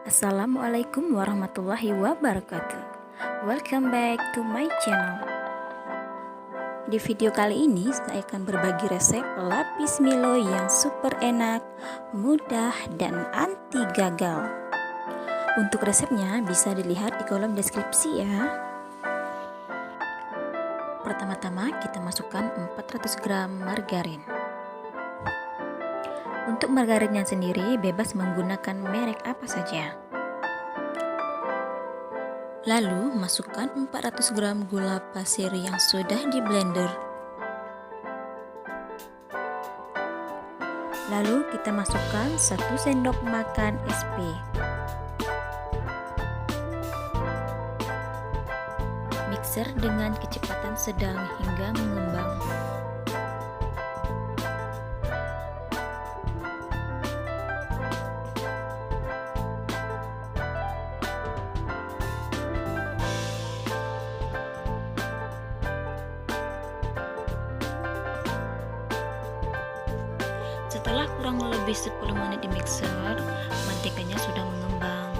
Assalamualaikum warahmatullahi wabarakatuh. Welcome back to my channel. Di video kali ini saya akan berbagi resep lapis Milo yang super enak, mudah, dan anti gagal. Untuk resepnya bisa dilihat di kolom deskripsi ya. Pertama-tama kita masukkan 400 gram margarin. Untuk margarinnya sendiri bebas menggunakan merek apa saja. Lalu masukkan 400 gram gula pasir yang sudah di blender. Lalu kita masukkan 1 sendok makan SP. Mixer dengan kecepatan sedang hingga mengembang. Setelah kurang lebih 10 menit di mixer, mantekanya sudah mengembang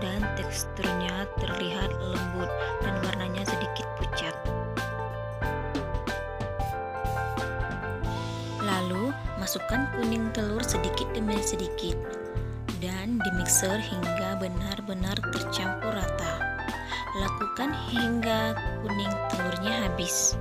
dan teksturnya terlihat lembut dan warnanya sedikit pucat. Lalu masukkan kuning telur sedikit demi sedikit dan di mixer hingga benar-benar tercampur rata. Lakukan hingga kuning telurnya habis.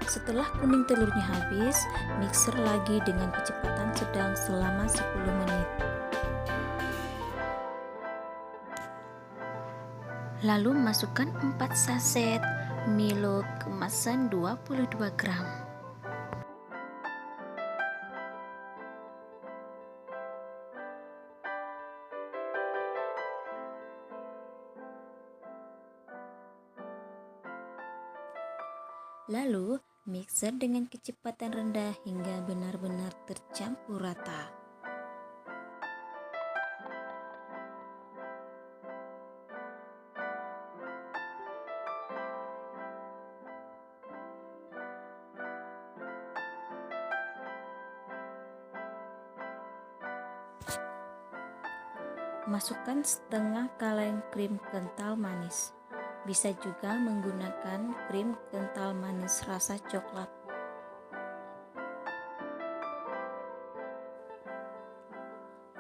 Setelah kuning telurnya habis, mixer lagi dengan kecepatan sedang selama 10 menit. Lalu masukkan 4 saset Milo kemasan 22 gram. Lalu mixer dengan kecepatan rendah hingga benar-benar tercampur rata. Masukkan setengah kaleng krim kental manis. Bisa juga menggunakan krim kental manis rasa coklat.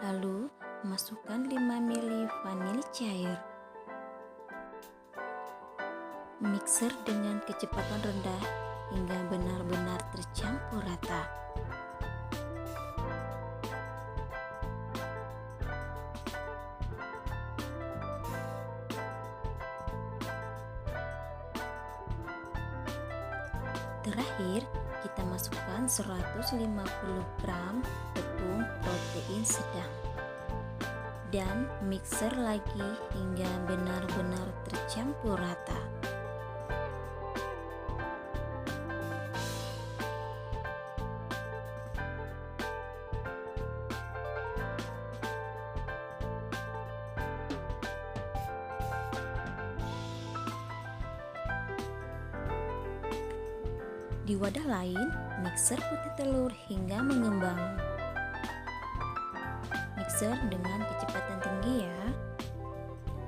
Lalu masukkan 5 ml vanili cair. Mixer dengan kecepatan rendah hingga benar-benar tercampur rata. Terakhir, kita masukkan 150 gram tepung protein sedang dan mixer lagi hingga benar-benar tercampur rata. Di wadah lain, mixer putih telur hingga mengembang. Mixer dengan kecepatan tinggi ya,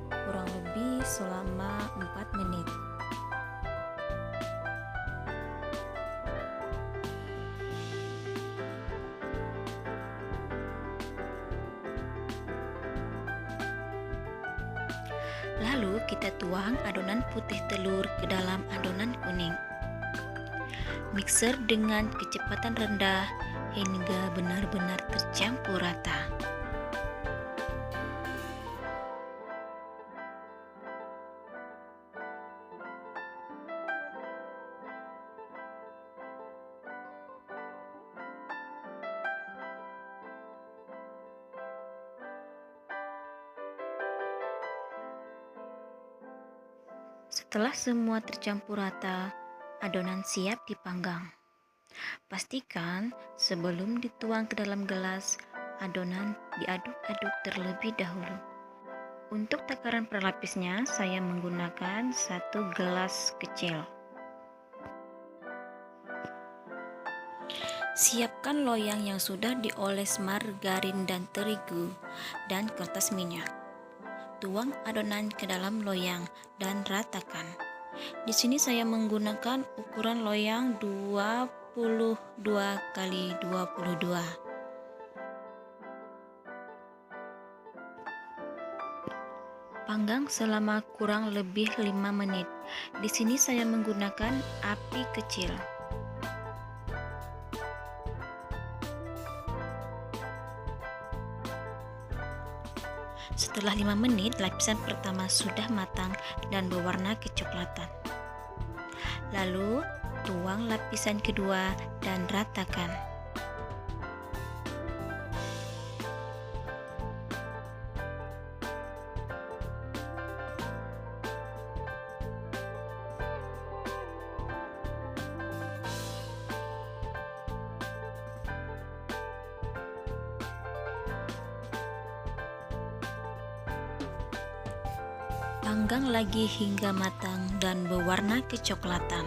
kurang lebih selama 4 menit. Lalu kita tuang adonan putih telur ke dalam adonan kuning. Mixer dengan kecepatan rendah hingga benar-benar tercampur rata. Setelah semua tercampur rata, adonan siap dipanggang. Pastikan sebelum dituang ke dalam gelas, adonan diaduk-aduk terlebih dahulu. Untuk takaran pelapisnya, saya menggunakan 1 gelas kecil. Siapkan loyang yang sudah dioles margarin dan terigu dan kertas minyak. Tuang adonan ke dalam loyang dan ratakan. Di sini saya menggunakan ukuran loyang 22 kali 22. Panggang selama kurang lebih 5 menit. Di sini saya menggunakan api kecil. Setelah 5 menit, lapisan pertama sudah matang dan berwarna kecoklatan. Lalu, tuang lapisan kedua dan ratakan. Panggang lagi hingga matang dan berwarna kecoklatan.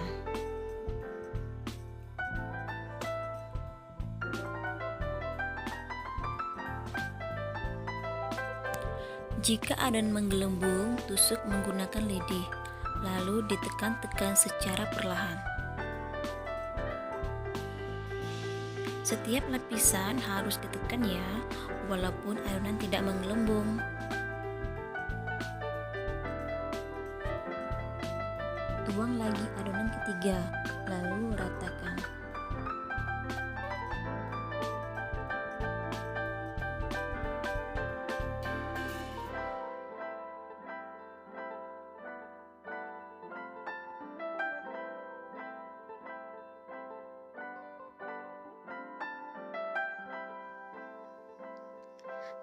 Jika adonan menggelembung, tusuk menggunakan lidi, lalu ditekan-tekan secara perlahan. Setiap lapisan harus ditekan ya, walaupun adonan tidak menggelembung. Tuang lagi adonan ketiga, lalu ratakan.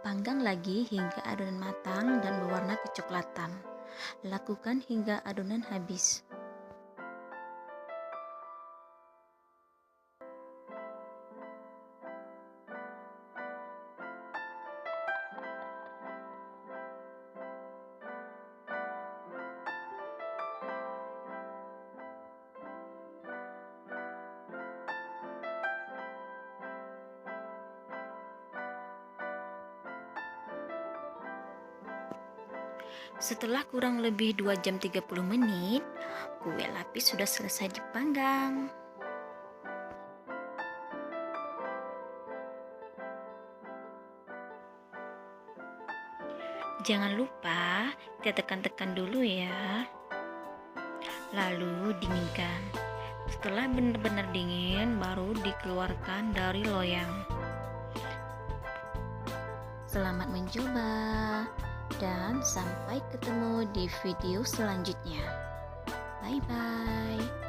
Panggang lagi hingga adonan matang dan berwarna kecoklatan. Lakukan hingga adonan habis. Setelah kurang lebih 2 jam 30 menit, kue lapis sudah selesai dipanggang. Jangan lupa kita tekan-tekan dulu ya. Lalu dinginkan. Setelah benar-benar dingin, baru dikeluarkan dari loyang. Selamat mencoba. Dan sampai ketemu di video selanjutnya. Bye-bye.